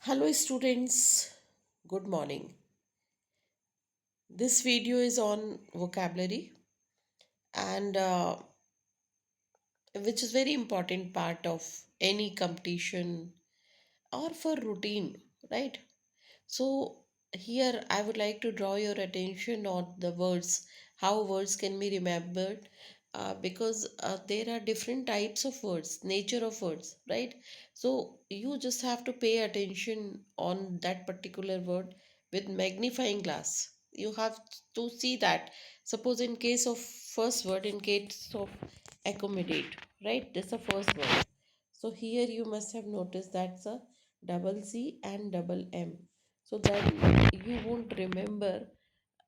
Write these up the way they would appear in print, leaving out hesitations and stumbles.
Hello, students. Good morning. This video is on vocabulary and which is very important part of any competition or for routine, right? So here I would like to draw your attention on the words, how words can be remembered, because there are different types of words, nature of words, right? So you just have to pay attention on that particular word with magnifying glass. You have to see that. Suppose in case of first word, in case of accommodate, right? That's the first word. So here you must have noticed that's a double C and double M, so that you won't remember,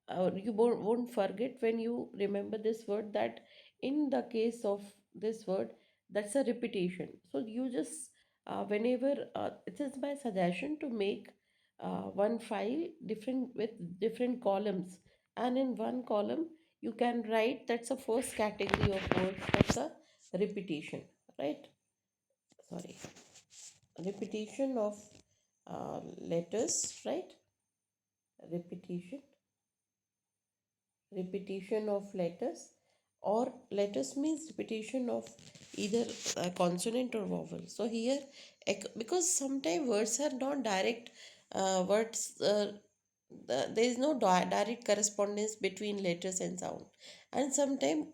or you won't forget when you remember this word, that in the case of this word, that's a repetition. So you just whenever it is my suggestion to make one file different with different columns, and in one column you can write that's a first category of words, that's a repetition, right? Sorry, repetition of letters, right? Repetition repetition of letters, or letters means repetition of either a consonant or vowel. So here because sometimes words are not direct words, there is no direct correspondence between letters and sound, and sometimes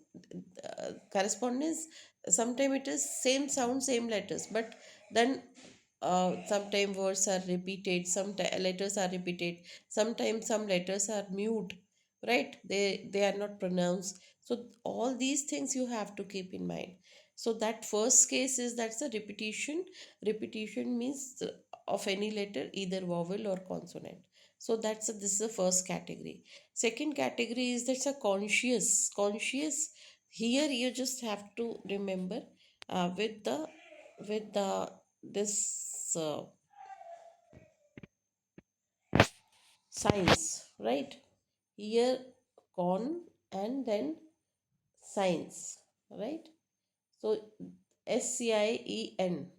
correspondence, sometimes it is same sound same letters, but then sometimes words are repeated, some letters are repeated, sometimes some letters are mute, right? They are not pronounced. So all these things you have to keep in mind. So that first case is, that's a repetition means of any letter, either vowel or consonant. So this is the first category. Second category is, that's a conscious. Here you just have to remember with the this science, right? Here con and then science, right? So SCIEN.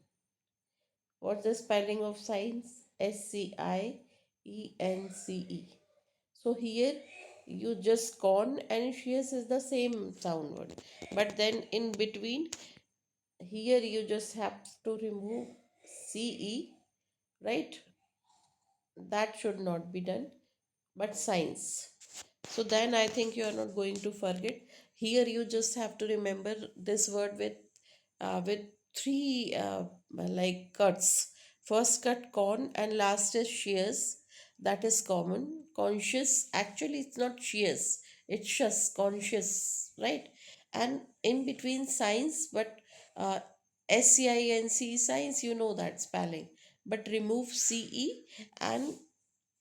What's the spelling of science? SCIENCE. So here you just con and shears is the same sound word, but then in between here you just have to remove CE, right? That should not be done, but science. So then I think you are not going to forget. Here you just have to remember this word with three like cuts. First cut con and last is shears. That is common. Conscious, actually it's not shears. It's just conscious, right? And in between science, but uh, SCINC science, you know that spelling. But remove CE and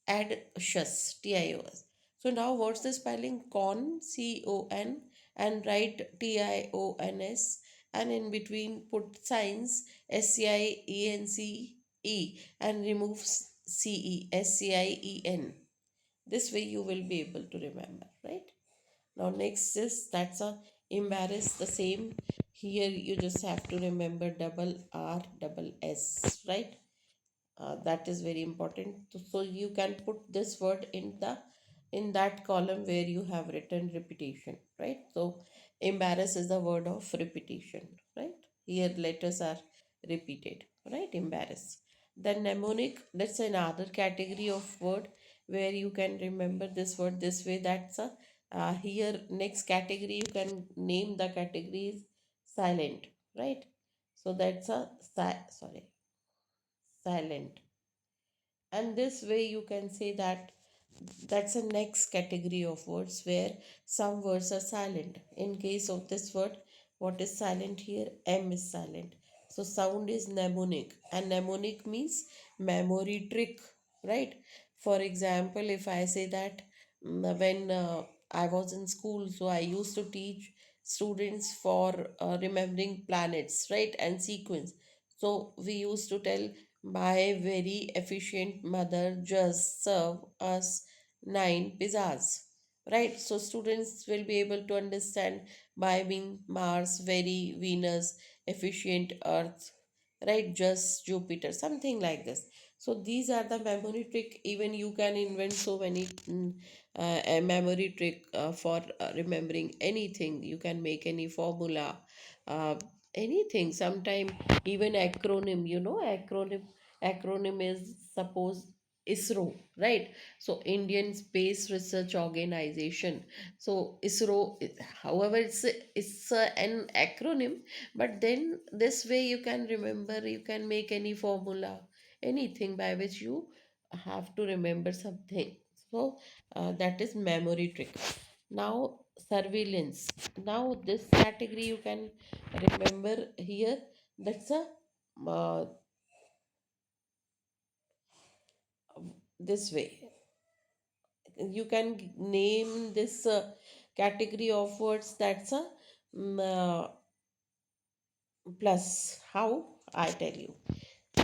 add shus, TIOS. So now what's the spelling? Con, CON, and write TIONS, and in between put signs SCIENCE and remove CE, SCIEN. This way you will be able to remember, right? Now next is, that's a embarrass, the same. Here you just have to remember double R double S, right? That is very important. So you can put this word in that column where you have written repetition, right? So embarrass is the word of repetition, right? Here letters are repeated, right? Embarrass. Then mnemonic, that's another category of word where you can remember this word this way. That's a here next category, you can name the categories silent, right? So that's a sorry, silent. And this way you can say that that's the next category of words where some words are silent. In case of this word, what is silent here? M is silent. So sound is mnemonic, and mnemonic means memory trick, right? For example, if I say that when I was in school, so I used to teach students for remembering planets, right, and sequence. So we used to tell, my very efficient mother just served us 9 pizzas. Right? So students will be able to understand by being Mars, very, Venus, efficient, Earth. right? Just Jupiter, something like this. So these are the memory trick. Even you can invent so many a memory trick for remembering anything. You can make any formula, uh, anything. Sometime even acronym, acronym is suppose ISRO, right? So Indian Space Research Organization. So ISRO, however, it's an acronym, but then this way you can remember, you can make any formula, anything by which you have to remember something. So that is memory trick. Now surveillance. Now this category you can remember here. That's a uh, this way you can name this category of words. That's a plus. How? I tell you,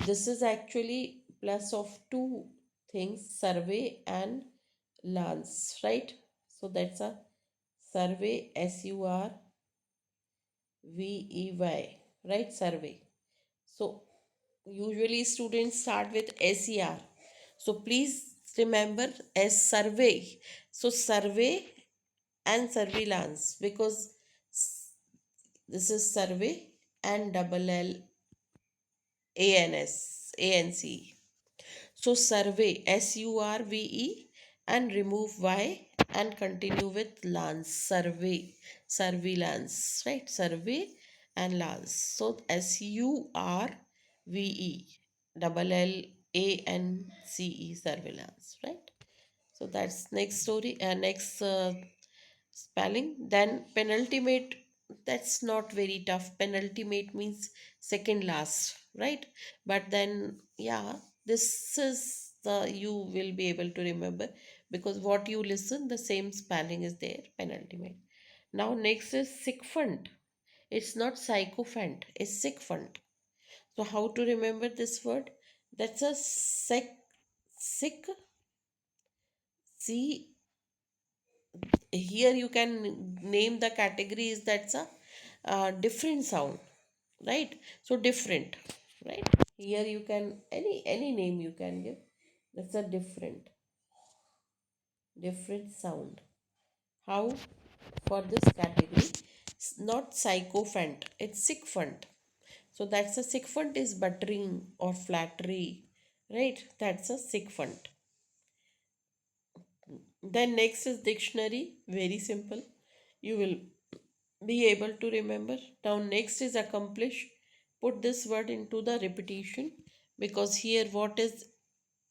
this is actually plus of two things, survey and lance, right? So that's a survey, survey, right? Survey. So usually students start with ser, so please remember as survey. So survey and surveillance, because s- this is survey and double l ans. So survey, surve, and remove y and continue with lance, survey, surveillance, right? Survey and lance. So surve, double l ance, surveillance, right? So that's next story, next spelling. Then penultimate, that's not very tough. Penultimate means second last, right? But then, yeah, this is the you will be able to remember, because what you listen, the same spelling is there, penultimate. Now, next is sycophant. It's not sycophant, it's sycophant. So, how to remember this word? That's a sick, C. Here you can name the categories. That's a different sound, right? So different, right? Here you can any name you can give. That's a different sound. How? For this category, it's not sycophant, it's sycophant. So that's a sycophant is buttering or flattery, right? That's a sycophant. Then next is dictionary, very simple. You will be able to remember. Now, next is accomplish. Put this word into the repetition, because here what is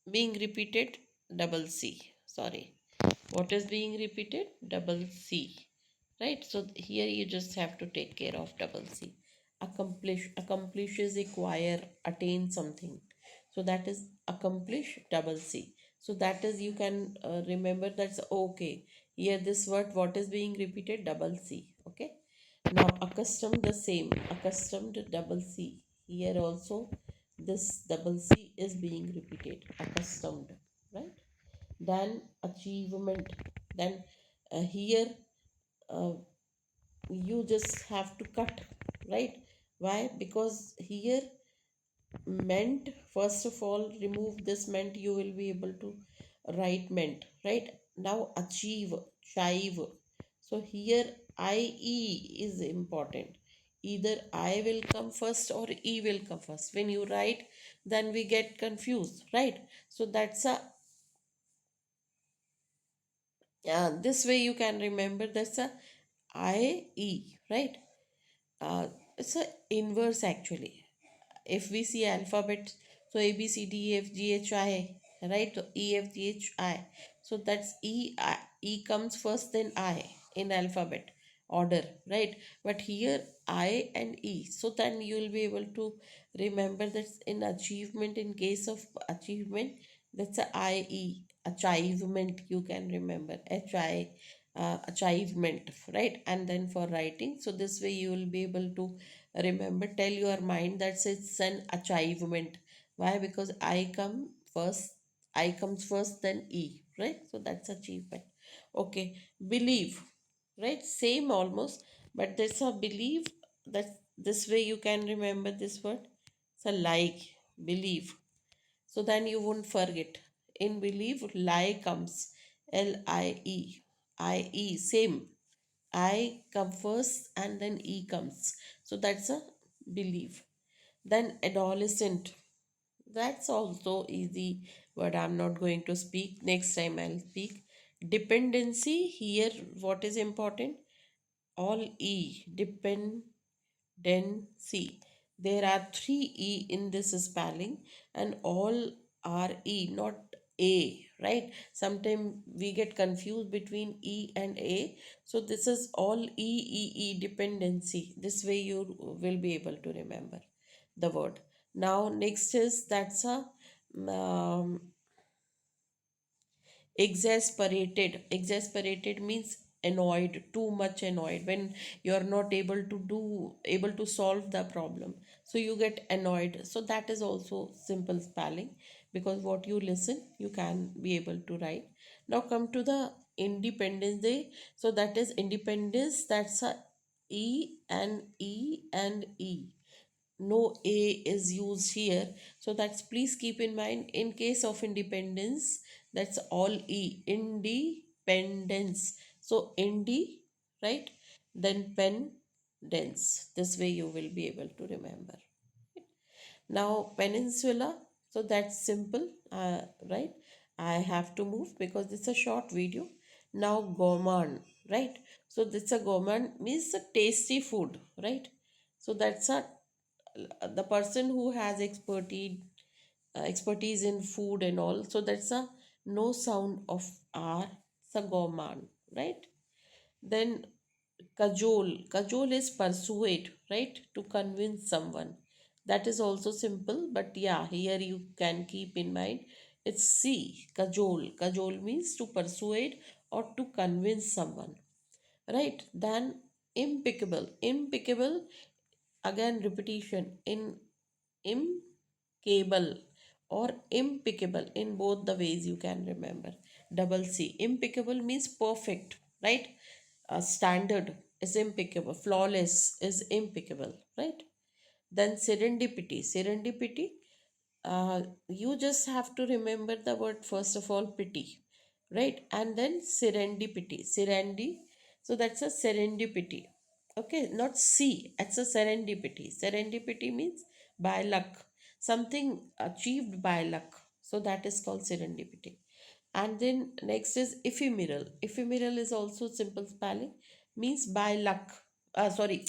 being repeated? Double C. Sorry. What is being repeated? Double C. Right? So here you just have to take care of double C. Accomplish is acquire, attain something. So that is accomplish, double C. So that is you can remember, that's okay. Here this word what is being repeated? Double C. Okay. Now accustomed, the same. Accustomed, double C. Here also this double C is being repeated. Accustomed. Right? Then achievement. Then here uh, you just have to cut, right? Why? Because here meant, first of all remove this meant, you will be able to write meant, right? Now achieve, chive. So here ie is important. Either I will come first or e will come first. When you write, then we get confused, right? So that's a this way you can remember, that's a ie, right? It's a inverse actually. If we see alphabet, so a b c d e f g h i, right? So e f g h i, so that's e comes first, then I in alphabet order, right? But here I and e, so then you will be able to remember that in achievement, in case of achievement, that's a I e, achievement, you can remember h I, achievement, right? And then for writing, so this way you will be able to remember, tell your mind that it's an achievement. Why? Because I come first, I comes first, then e, right? So that's achievement. Okay. Believe, right? Same almost, but there's a believe. That this way you can remember this word. So like, believe. So then you won't forget. In believe, lie comes. Lie. I-E, same. I come first and then E comes. So that's a believe. Then adolescent. That's also easy, but I'm not going to speak. Next time I'll speak. Dependency. Here, what is important? All E. Dependency. There are three E in this spelling, and all are E, not A, right? Sometimes we get confused between E and A. So this is all E, dependency. This way you will be able to remember the word. Now, next is that's a um, exasperated means annoyed, too much annoyed, when you are not able to solve the problem, so you get annoyed. So that is also simple spelling, because what you listen you can be able to write. Now come to the Independence Day. So that is independence, that's a E, no A is used here. So that's, please keep in mind, in case of independence, that's all E, independence. So indi, right? Then pen, dense. This way you will be able to remember. Now peninsula, so that's simple, right? I have to move because it's a short video. Now gourmand, right? So this a gourmand means a tasty food, right? So that's a the person who has expertise in food and all. So that's a no sound of R. It's a gourmand, right? Then cajole is persuade, right? To convince someone. That is also simple, but yeah, here you can keep in mind it's C, cajole means to persuade or to convince someone, right? Then impeccable, again repetition, in impeccable or impeccable, in both the ways you can remember. Double C, impeccable means perfect, right? Standard is impeccable, flawless is impeccable, right? Then serendipity, you just have to remember the word, first of all, pity, right? And then serendi, so that's a serendipity. Okay, not C, it's a serendipity means by luck, something achieved by luck, so that is called serendipity. And then next is ephemeral is also simple spelling, means by luck, sorry,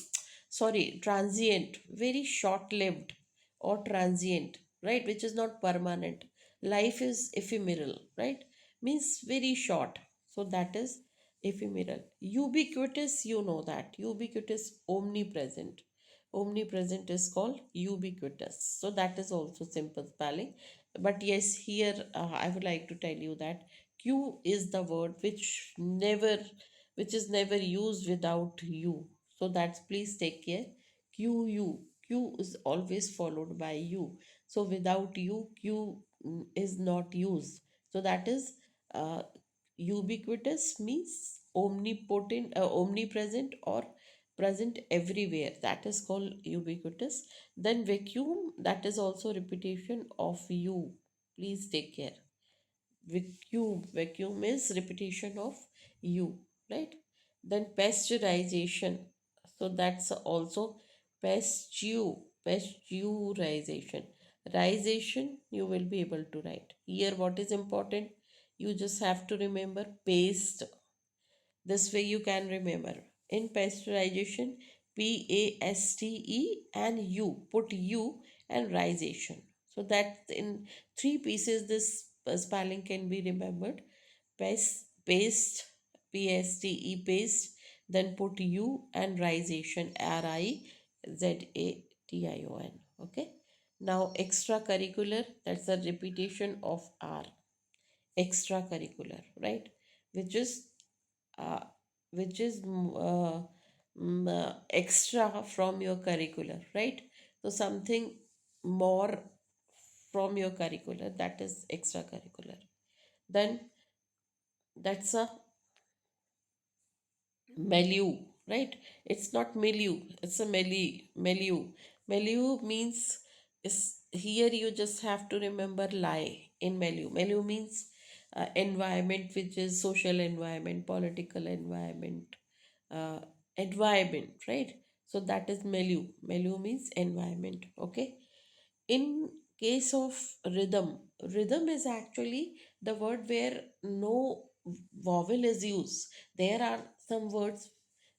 transient, very short lived, or transient, right, which is not permanent. Life is ephemeral, right, means very short. So that is ephemeral. Ubiquitous, you know that ubiquitous, omnipresent is called ubiquitous. So that is also simple spelling. But yes, here I would like to tell you that Q is the word which is never used without you. So that's, please take care. Q is always followed by you. So without you, Q is not used. So that is uh, ubiquitous means omnipresent or present everywhere. That is called ubiquitous. Then vacuum, that is also repetition of you. Please take care. Vacuum is repetition of you, right? Then pasteurization, so that's also pasteurization. Rization, you will be able to write here. What is important, you just have to remember paste. This way you can remember. In pasteurization, PASTE and U. Put U and rization. So that in three pieces this spelling can be remembered. Paste, PSTE, paste. Then put U and rization, RIZATION. Okay. Now extracurricular, that's a repetition of R. Extracurricular, right? Which is uh, extra from your curricular, right? So something more from your curricular, that is extracurricular. Then that's a milieu, right? It's not milieu, it's a milieu. Milieu means is here you just have to remember lie in melu. Melu means environment, which is social environment, political environment, uh, environment, right? So that is melu. Melu means environment. Okay. In case of rhythm, rhythm is actually the word where no vowel is used. There are some words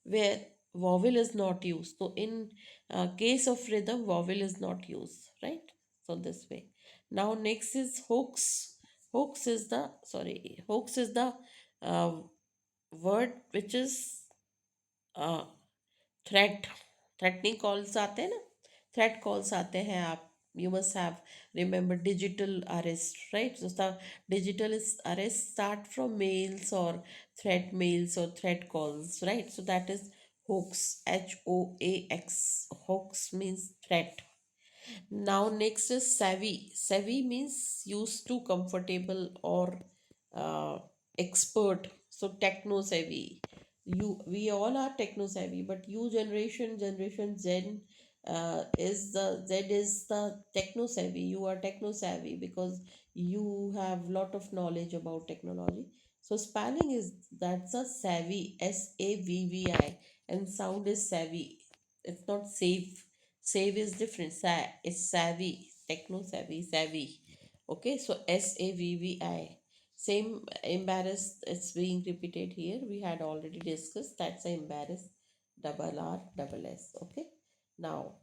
where vowel is not used. So in case of rhythm, vowel is not used, right? So this way. Now next is hoax. Hoax is the uh, word which is uh, threat threatening calls आते हैं ना, threat calls आते हैं आप, you must have remember digital arrest, right? So the digital is arrest start from mails or threat mails or threat calls, right? So that is hoax, hoax. Hoax means threat. Now next is savvy. Savvy means used to, comfortable, or uh, expert. So techno savvy. We all are techno savvy, but you generation, generation Z, is the techno savvy. You are techno savvy because you have lot of knowledge about technology. So spelling is, that's a savvy, savvi, and sound is savvy. It's not safe. Save is different. Is savvy, techno savvy, savvy. Okay, so savvi. Same embarrassed. It's being repeated here. We had already discussed. That's a embarrassed. Double R, double S. Okay. Now,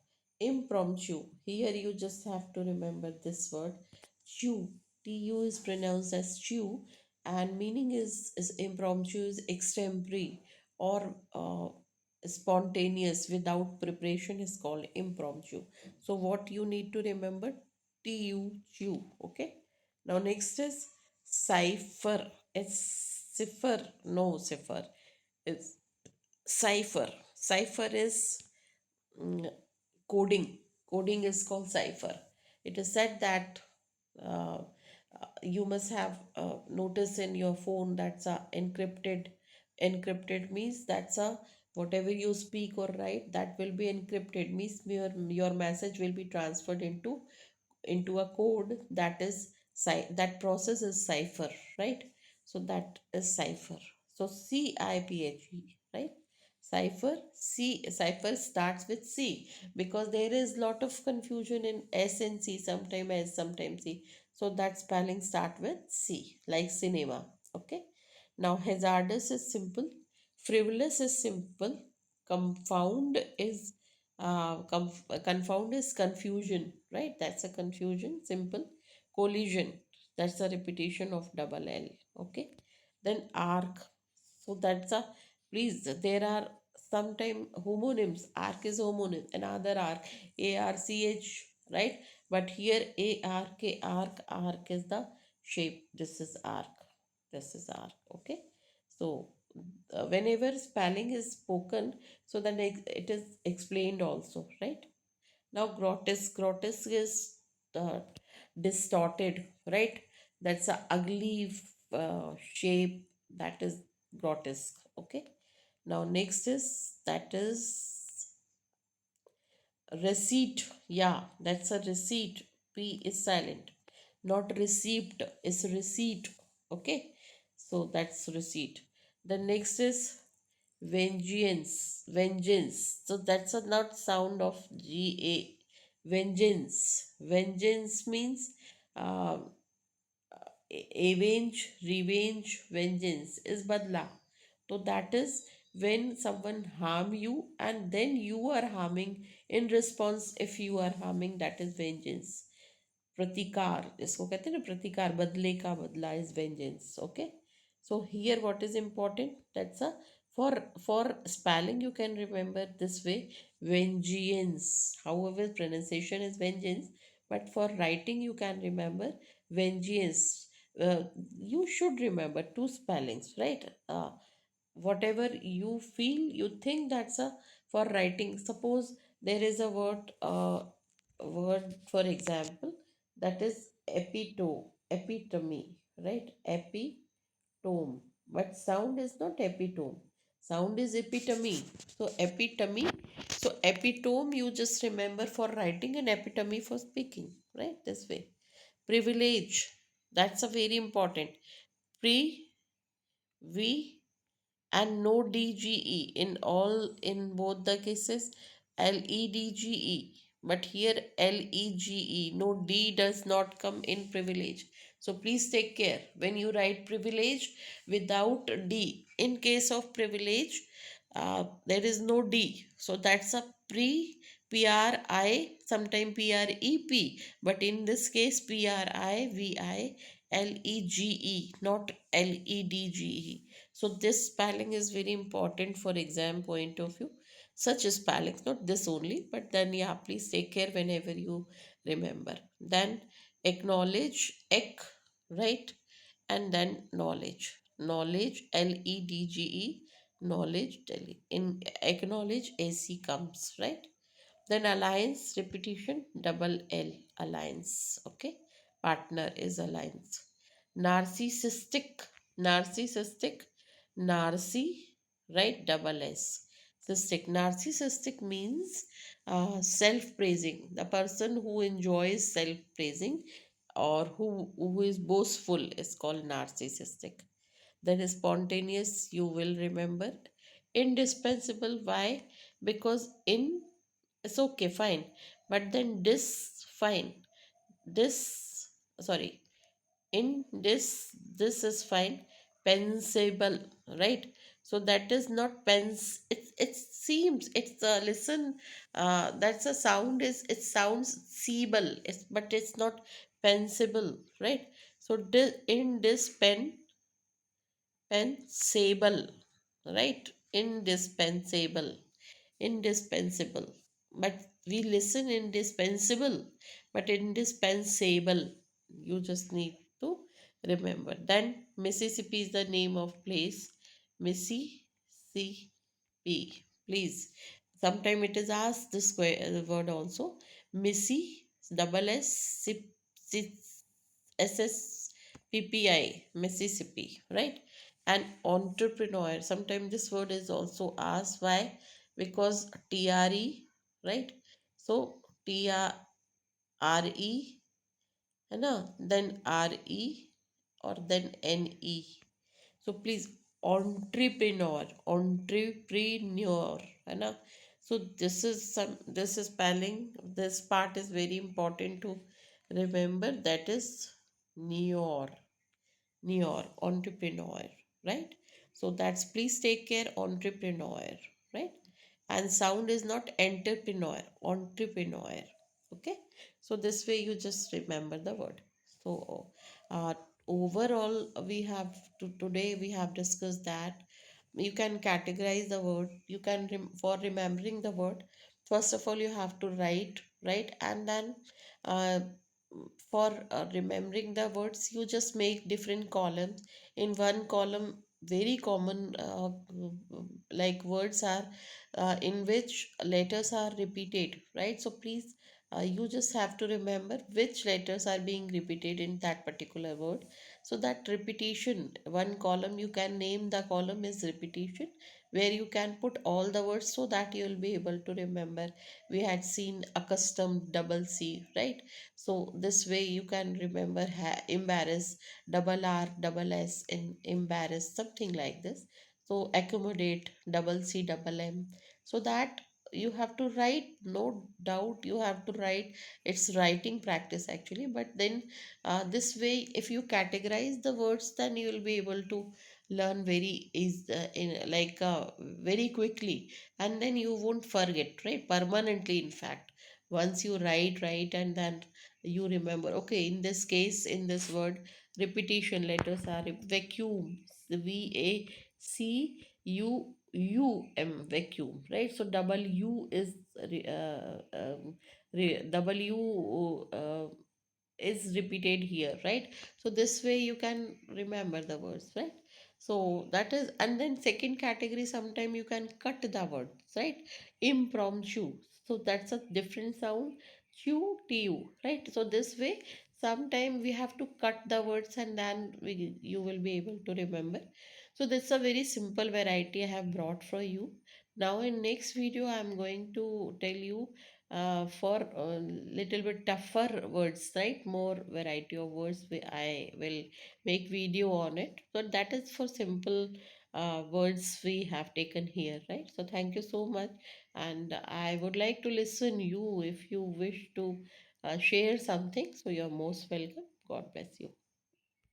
impromptu. Here you just have to remember this word. Chew. Tu is pronounced as chew, and meaning is impromptu is extempore or spontaneous without preparation is called impromptu. So what you need to remember, tu, okay. Now next is cipher. It's cipher, no cipher, it's cipher. Cipher is mm, coding. Coding is called cipher. It is said that uh, you must have notice in your phone that's a encrypted. Encrypted means that's a, whatever you speak or write, that will be encrypted, means your message will be transferred into a code, that is that process is cipher, right? So that is cipher. So cipher, right? Cipher starts with C because there is lot of confusion in S and C, sometimes S, sometimes C. So that spelling start with C, like cinema. Okay. Now hazardous is simple, frivolous is simple, confound is confound is confusion, right? That's a confusion, simple. Collision, that's a repetition of double L. Okay. Then arc, so that's a, please, there are sometime homonyms. Arc is homonym, another arc, ARCH, right? But here arc is the shape. This is arc. This is arc. Okay. So whenever spelling is spoken, so then it is explained also, right? Now grotesque is distorted, right? That's a ugly shape, that is grotesque. Okay. Now next is, that is receipt. Yeah, that's a receipt. P is silent. Not received, is receipt. Okay. So that's receipt. The next is vengeance. Vengeance. So that's a not sound of GA. Vengeance. Vengeance means um, avenge, revenge, vengeance is badla. So that is when someone harm you and then you are harming in response. If you are harming, that is vengeance. प्रतिकार इसको कहते हैं ना, प्रतिकार, बदले का बदला is vengeance. Okay. So here what is important, that's a, for spelling you can remember this way, vengeance. However pronunciation is vengeance, but for writing you can remember vengeance. uh, you should remember two spellings, right? Whatever you feel, you think, that's a, for writing. Suppose there is a word, for example, that is epitome, right? Epitome, but sound is not epitome. Sound is epitome. So epitome. So epitome you just remember for writing and epitome for speaking. Right? This way. Privilege. That's a very important. Pre, we, and no DGE in all, in both the cases, LEDGE, but here LEGE, no D does not come in privilege. So please take care when you write privilege without D. In case of privilege, there is no D, so that's a PRI, sometime PREP, but in this case PRIVILEGE, not LEDGE. So this spelling is very important for exam point of view. Such spellings, not this only, but then yeah, please take care whenever you remember. Then acknowledge, ek, right? And then knowledge. Knowledge, LEDGE, knowledge, Delhi. In acknowledge, AC comes, right? Then alliance, repetition, double L, alliance. Okay. Partner is alliance. Narcissistic, narcissistic, narcy, right? Double S. Cystic. Narcissistic means self praising. The person who enjoys self praising or who is boastful is called narcissistic. Then spontaneous, you will remember. Indispensable, why? Because in, it's okay, fine, but then this, fine, this, sorry, in this is fine. Pensable, right? So that is not pens, it seems, it's a listen, that's a sound, is it sounds seeable, it's, but it's not pensable, right? So in this pensable, right? Indispensable, indispensable, but we listen indispensable, but indispensable, you just need to remember. Then Mississippi is the name of place. Mississippi, please, sometime it is asked this word also. Missy, double s, SSPPI, Mississippi, right? And entrepreneur. Sometimes this word is also asked. Why? Because TRE, right? So TRE, है ना? Then RE or then NE. So please, entrepreneur, है ना? So this is some, this is spelling. This part is very important to remember. That is Neor. Neor, entrepreneur, right? So that's, please take care, entrepreneur, right? And sound is not entrepreneur, entrepreneur. Okay, so this way you just remember the word. So overall we have today we have discussed that you can categorize the word, you can for remembering the word, first of all you have to write, right? And then uh, for remembering the words, you just make different columns. In one column, very common like words are in which letters are repeated, right? So please, you just have to remember which letters are being repeated in that particular word. So that repetition, one column, you can name the column is repetition, where you can put all the words so that you will be able to remember. We had seen accustomed, double C, right? So this way you can remember embarrass, double R, double S in embarrass, something like this. So accommodate, double C, double M. So that you have to write, no doubt you have to write. It's writing practice actually, but then this way if you categorize the words, then you will be able to learn very is in like very quickly, and then you won't forget, right? Permanently, in fact, once you write and then you remember, okay, in this case, in this word, repetition letters are vacuum, VACUUM, vacuum, right? So W is W is repeated here, right? So this way you can remember the words, right? So that is, and then second category, sometime you can cut the words, right? Impromptu, so that's a different sound. Tu, right? So this way, sometime we have to cut the words and then you will be able to remember. So this is a very simple variety I have brought for you. Now in next video I'm going to tell you for a little bit tougher words, right? More variety of words. I will make video on it. So that is for simple words we have taken here, right? So thank you so much, and I would like to listen you if you wish to share something. So you're most welcome. God bless you.